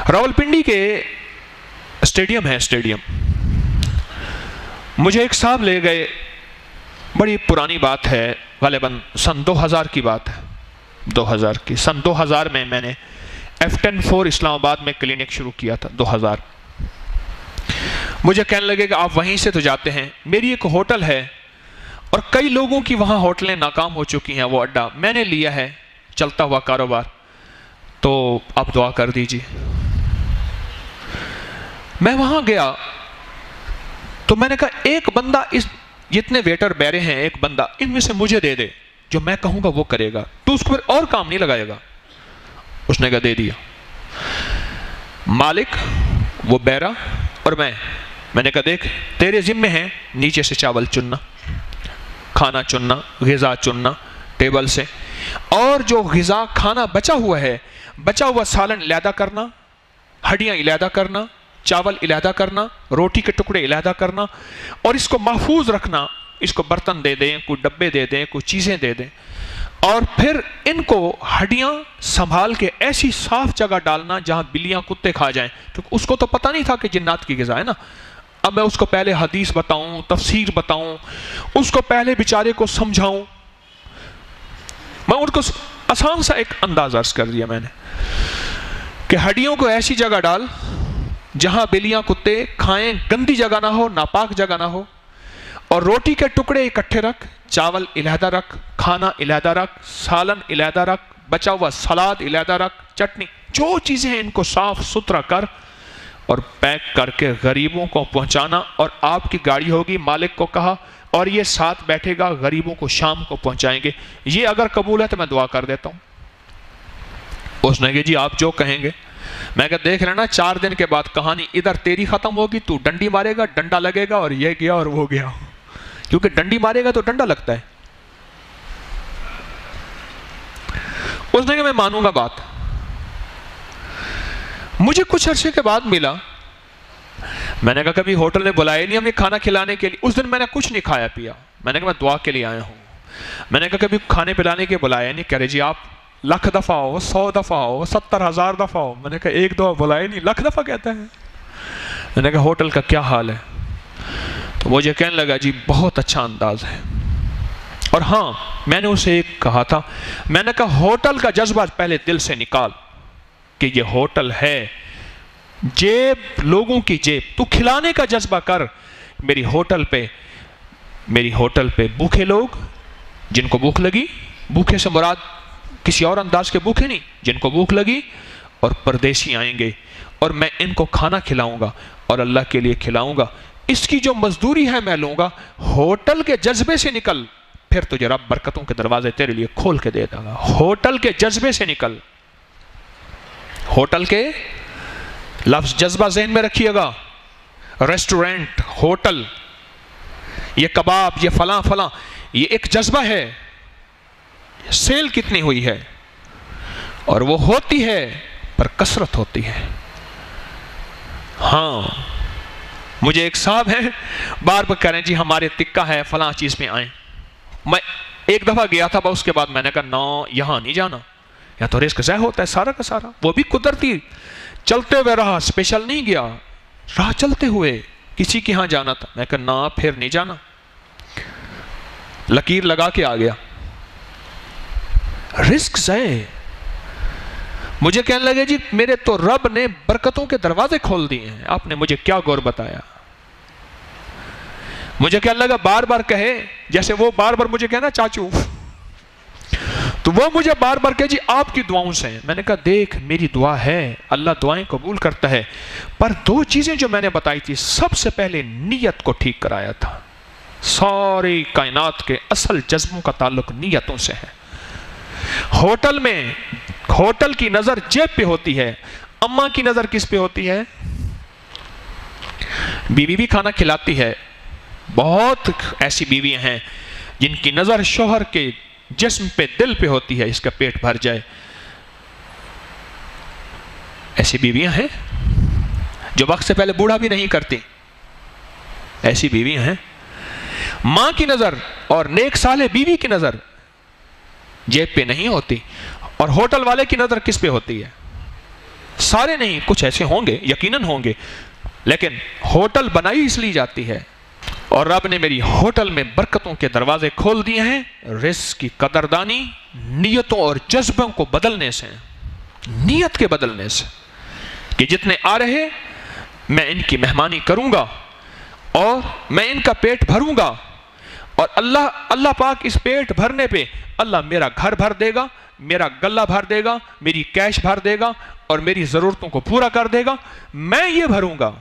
راولپنڈی کے اسٹیڈیم ہے، اسٹیڈیم مجھے ایک صاحب لے گئے، بڑی پرانی بات ہے، غالباً سن 2000 کی بات ہے، 2000 کی، سن 2000 میں نے F104 اسلام آباد میں کلینک شروع کیا تھا، 2000۔ مجھے کہنے لگے کہ آپ وہیں سے تو جاتے ہیں، میری ایک ہوٹل ہے اور کئی لوگوں کی وہاں ہوٹلیں ناکام ہو چکی ہیں، وہ اڈا میں نے لیا ہے، چلتا ہوا کاروبار، تو آپ دعا کر دیجئے۔ میں وہاں گیا تو میں نے کہا ایک بندہ، اس جتنے ویٹر بیرے ہیں، ایک بندہ ان میں سے مجھے دے دے، جو میں کہوں گا وہ کرے گا، تو اس کو پھر اور کام نہیں لگائے گا۔ اس نے کہا دے دیا۔ مالک، وہ بیرا اور میں نے کہا دیکھ تیرے ذمے ہیں نیچے سے چاول چننا، کھانا چننا، غذا چننا ٹیبل سے، اور جو غذا کھانا بچا ہوا ہے، بچا ہوا سالن علیحدہ کرنا، ہڈیاں علیحدہ کرنا، چاول علیحدہ کرنا، روٹی کے ٹکڑے علیحدہ کرنا، اور اس کو محفوظ رکھنا، اس کو برتن دے دیں، کوئی ڈبے دے دیں، کوئی چیزیں دے دیں، اور پھر ان کو ہڈیاں سنبھال کے ایسی صاف جگہ ڈالنا جہاں بلیاں کتے کھا جائیں، کیونکہ اس کو تو پتہ نہیں تھا کہ جنات کی غذا ہے نا۔ اب میں اس کو پہلے حدیث بتاؤں، تفسیر بتاؤں، اس کو پہلے بیچارے کو سمجھاؤں، میں ان کو آسان سا ایک انداز عرض کر دیا میں نے کہ ہڈیوں کو ایسی جگہ ڈال جہاں بلیاں کتے کھائیں، گندی جگہ نہ ہو، ناپاک جگہ نہ ہو، اور روٹی کے ٹکڑے اکٹھے رکھ، چاول علیحدہ رکھ، کھانا علیحدہ رکھ، سالن علیحدہ رکھ، بچا ہوا سلاد علیحدہ رکھ، چٹنی، جو چیزیں ہیں ان کو صاف ستھرا کر اور پیک کر کے غریبوں کو پہنچانا، اور آپ کی گاڑی ہوگی، مالک کو کہا، اور یہ ساتھ بیٹھے گا، غریبوں کو شام کو پہنچائیں گے، یہ اگر قبول ہے تو میں دعا کر دیتا ہوں۔ اس نے کہا جی آپ جو کہیں گے۔ میں کہا دیکھ لینا 4 دن کے بعد کہانی ادھر تیری ختم ہوگی، تو ڈنڈی مارے گا، ڈنڈا لگے گا، اور یہ گیا اور وہ گیا، کیونکہ ڈنڈی مارے گا تو ڈنڈا لگتا ہے۔ اس نے کہا میں مانوں گا بات۔ مجھے کچھ عرصے کے بعد ملا، میں نے کہا کبھی ہوٹل نے بلایا نہیں ہمیں کھانا کھلانے کے لیے، اس دن میں نے کچھ نہیں کھایا پیا، میں نے کہا میں دعا کے لیے آیا ہوں۔ میں نے کہا کبھی کھانے پلانے کے بلایا نہیں، کہہ رہے جی آپ 1,00,000 دفعہ ہو، 100 دفعہ ہو، 70,000 دفعہ ہو۔ میں نے کہا ایک دفعہ بلایا نہیں، 1,00,000 دفعہ کہتا ہے۔ میں نے کہا ہوٹل کا کیا حال ہے؟ تو مجھے کہنے لگا جی بہت اچھا انداز ہے، اور ہاں میں نے اسے ایک کہا تھا، میں نے کہا ہوٹل کا جذبہ پہلے دل سے نکال کہ یہ ہوٹل ہے، جیب لوگوں کی جیب، تو کھلانے کا جذبہ کر۔ میری ہوٹل پہ بھوکے لوگ، جن کو بھوک لگی، بھوکے سے مراد کسی اور انداز کے بھوکے نہیں، جن کو بھوک لگی، اور پردیسی آئیں گے، اور میں ان کو کھانا کھلاؤں گا اور اللہ کے لیے کھلاؤں گا، اس کی جو مزدوری ہے میں لوں گا۔ ہوٹل کے جذبے سے نکل، پھر تجھے رب برکتوں کے دروازے تیرے لیے کھول کے دے دے گا۔ ہوٹل کے جذبے سے نکل، ہوٹل کے لفظ جذبہ ذہن میں رکھیے گا، ریسٹورنٹ، ہوٹل، یہ کباب، یہ فلاں فلاں، یہ ایک جذبہ ہے۔ سیل کتنی ہوئی ہے، اور وہ ہوتی ہے پر کثرت ہوتی ہے۔ ہاں مجھے ایک صاحب ہیں، بار بار کہہ رہے ہیں جی ہمارے تکہ ہے فلاں چیز میں آئیں۔ میں ایک دفعہ گیا تھا، اس کے بعد میں نے کہا نہ یہاں نہیں جانا، یہاں تو رزق ضائع ہوتا ہے سارا کا سارا۔ وہ بھی قدرتی چلتے ہوئے رہا، اسپیشل نہیں گیا، راہ چلتے ہوئے کسی کے ہاں جانا تھا، میں کہا نہ پھر نہیں جانا، لکیر لگا کے آ گیا۔ رزق ضائع۔ مجھے کہنے لگے جی میرے تو رب نے برکتوں کے دروازے کھول دیے ہیں، آپ نے مجھے کیا غور بتایا؟ مجھے کہنے لگا بار بار کہے، جیسے وہ بار بار مجھے کہنا چاچو، تو وہ مجھے بار بار کہے جی آپ کی دعاؤں سے ہیں۔ میں نے کہا دیکھ میری دعا ہے، اللہ دعائیں قبول کرتا ہے، پر 2 چیزیں جو میں نے بتائی تھی، سب سے پہلے نیت کو ٹھیک کرایا تھا۔ ساری کائنات کے اصل جذبوں کا تعلق نیتوں سے ہے۔ ہوٹل میں، ہوٹل کی نظر جیب پہ ہوتی ہے، اماں کی نظر کس پہ ہوتی ہے؟ بیوی بھی کھانا کھلاتی ہے، بہت ایسی بیویاں ہیں جن کی نظر شوہر کے جسم پہ، دل پہ ہوتی ہے، اس کا پیٹ بھر جائے۔ ایسی بیویاں ہیں جو وقت سے پہلے بوڑھا بھی نہیں کرتی، ایسی بیویاں ہیں۔ ماں کی نظر اور نیک صالح بیوی کی نظر جیب پہ نہیں ہوتی، اور ہوٹل والے کی نظر کس پہ ہوتی ہے؟ سارے نہیں، کچھ ایسے ہوں گے، یقیناً ہوں گے، لیکن ہوٹل بنائی اس لیے جاتی ہے، اور رب نے میری ہوٹل میں برکتوں کے دروازے کھول دیے ہیں رزق کی قدردانی نیتوں اور جذبوں کو بدلنے سے، نیت کے بدلنے سے، کہ جتنے آ رہے میں ان کی مہمانی کروں گا اور میں ان کا پیٹ بھروں گا، اور اللہ پاک اس پیٹ بھرنے پہ اللہ میرا گھر بھر دے گا، میرا گلہ بھر دے گا، میری کیش بھر دے گا اور میری ضرورتوں کو پورا کر دے گا، میں یہ بھروں گا۔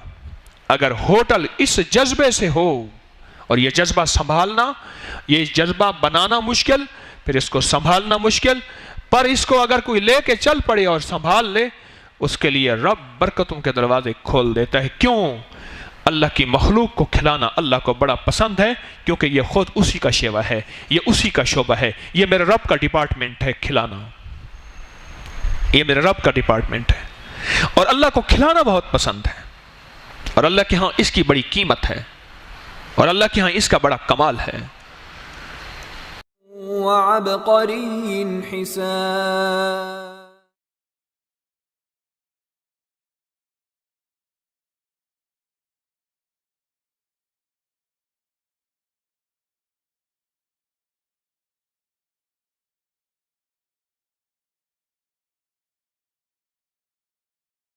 اگر ہوٹل اس جذبے سے ہو، اور یہ جذبہ سنبھالنا، یہ جذبہ بنانا مشکل، پھر اس کو سنبھالنا مشکل، پر اس کو اگر کوئی لے کے چل پڑے اور سنبھال لے، اس کے لیے رب برکتوں کے دروازے کھول دیتا ہے۔ کیوں؟ اللہ کی مخلوق کو کھلانا اللہ کو بڑا پسند ہے، کیونکہ یہ خود اسی کا شیوا ہے، یہ اسی کا شعبہ ہے، یہ میرے رب کا ڈپارٹمنٹ ہے کھلانا، یہ میرے رب کا ڈپارٹمنٹ ہے، اور اللہ کو کھلانا بہت پسند ہے، اور اللہ کے ہاں اس کی بڑی قیمت ہے، اور اللہ کے ہاں اس کا بڑا کمال ہے۔ وعبقری حسان